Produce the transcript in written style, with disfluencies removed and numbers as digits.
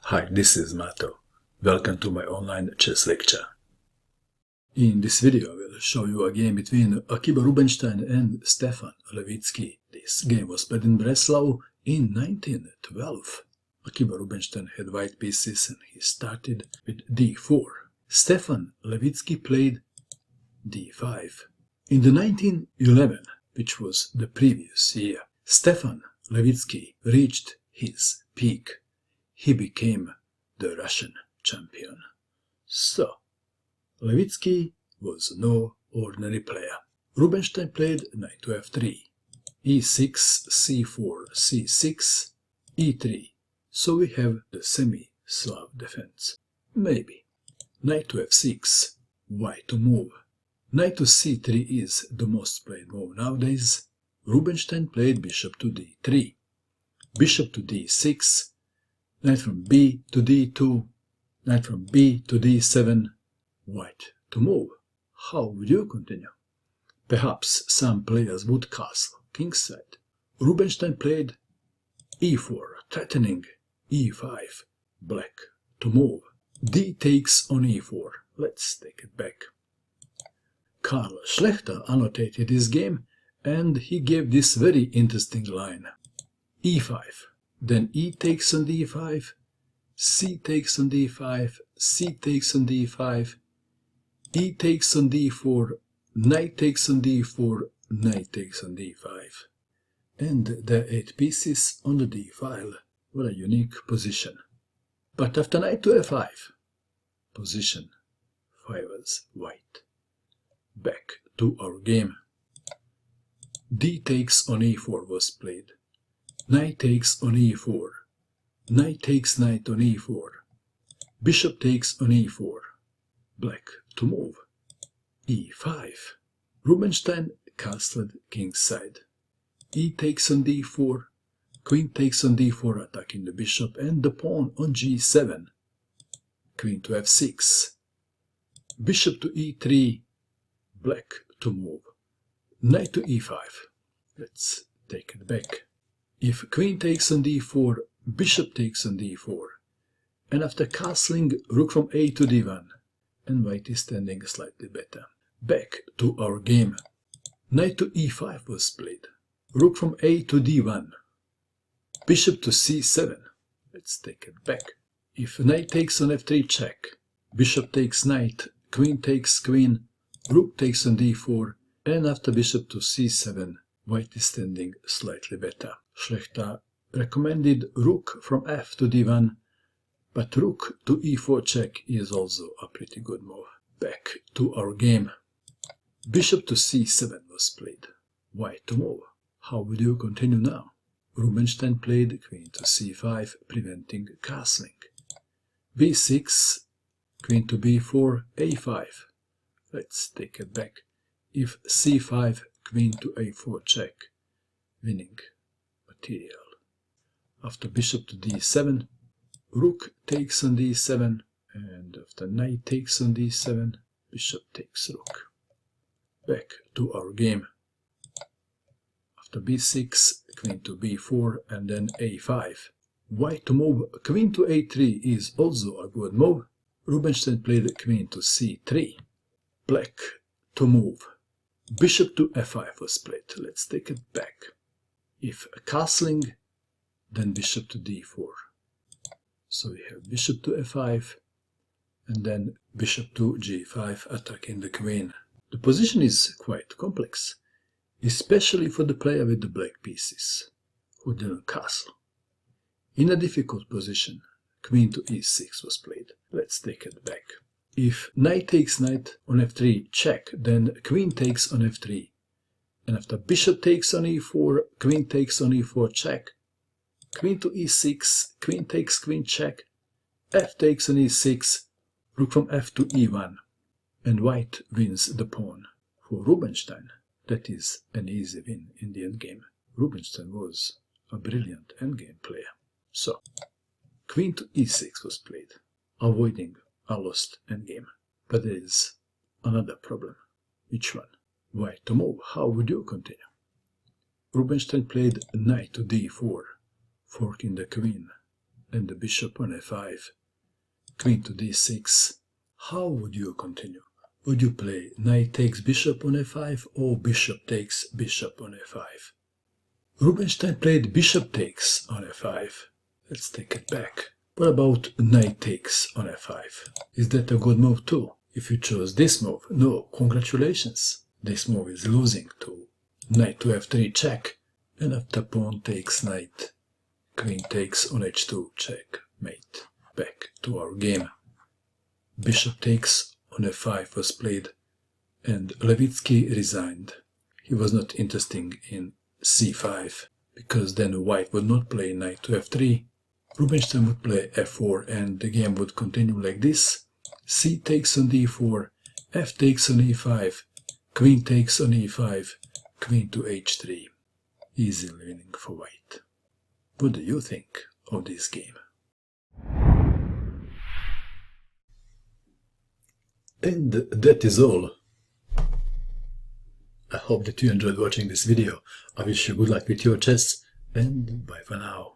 Hi, this is Mato. Welcome to my online chess lecture. In this video I will show you a game between Akiba Rubinstein and Stefan Levitsky. This game was played in Breslau in 1912. Akiba Rubinstein had white pieces and he started with d4. Stefan Levitsky played d5. In the 1911, which was the previous year, Stefan Levitsky reached his peak. He became the Russian champion. So, Levitsky was no ordinary player. Rubinstein played knight to f3, e6, c4, c6, e3. So we have the semi-Slav defense. Maybe. Knight to f6, white to move. Knight to c3 is the most played move nowadays. Rubinstein played bishop to d3, bishop to d6, knight from b to d2, knight from b to d7, white to move. How would you continue? Perhaps some players would castle kingside. Rubinstein played e4, threatening e5, black to move. D takes on e4. Let's take it back. Karl Schlechter annotated this game and he gave this very interesting line. e5, then e takes on d5, c takes on d5, c takes on d5, e takes on d4, knight takes on d4, knight takes on d5. And the 8 pieces on the d file were a unique position. But after knight to f5, position favors white. Back to our game. D takes on e4 was played. Knight takes on e4. Knight takes knight on e4. Bishop takes on e4. Black to move. e5. Rubinstein castled kingside. E takes on d4. Queen takes on d4, attacking the bishop and the pawn on g7. Queen to f6. Bishop to e3. Black to move. Knight to e5. Let's take it back. If queen takes on d4, bishop takes on d4. And after castling, rook from a to d1. And white is standing slightly better. Back to our game. Knight to e5 was played. Rook from a to d1. Bishop to c7. Let's take it back. If knight takes on f3 check, bishop takes knight, queen takes queen, rook takes on d4, and after bishop to c7, white is standing slightly better. Schlechter recommended rook from f to d1, but rook to e4 check is also a pretty good move. Back to our game. Bishop to c7 was played. White to move. How would you continue now? Rubinstein played queen to c5, preventing castling. b6, queen to b4, a5. Let's take it back. If c5, queen to a4 check, winning material. After bishop to d7, rook takes on d7, and after knight takes on d7, bishop takes rook. Back to our game. After b6, queen to b4, and then a5. White to move queen to a3 is also a good move. Rubinstein played queen to c3. Black to move. Bishop to f5 was played. Let's take it back. If castling, then bishop to d4. So we have bishop to f5, and then bishop to g5, attacking the queen. The position is quite complex, especially for the player with the black pieces, who didn't castle. In a difficult position, queen to e6 was played. Let's take it back. If knight takes knight on f3 check, then queen takes on f3. And after bishop takes on e4, queen takes on e4 check. Queen to e6, queen takes queen check. F takes on e6, rook from f to e1. And white wins the pawn. For Rubinstein, that is an easy win in the endgame. Rubinstein was a brilliant endgame player. So, queen to e6 was played, avoiding a lost endgame. But there is another problem. Which one? White to move. How would you continue? Rubinstein played knight to d4, forking the queen and the bishop on f5, queen to d6. How would you continue? Would you play knight takes bishop on f5 or bishop takes bishop on f5? Rubinstein played bishop takes on f5. Let's take it back. What about knight takes on f5? Is that a good move too? If you chose this move, no, congratulations. This move is losing to knight to f3 check, and after pawn takes knight, queen takes on h2 check, mate. Back to our game. Bishop takes on f5 was played, and Levitsky resigned. He was not interested in c5, because then white would not play knight to f3. Rubinstein would play f4 and the game would continue like this. C takes on d4, f takes on e5, queen takes on e5, queen to h3. Easily winning for white. What do you think of this game? And that is all. I hope that you enjoyed watching this video. I wish you good luck with your chess, and bye for now.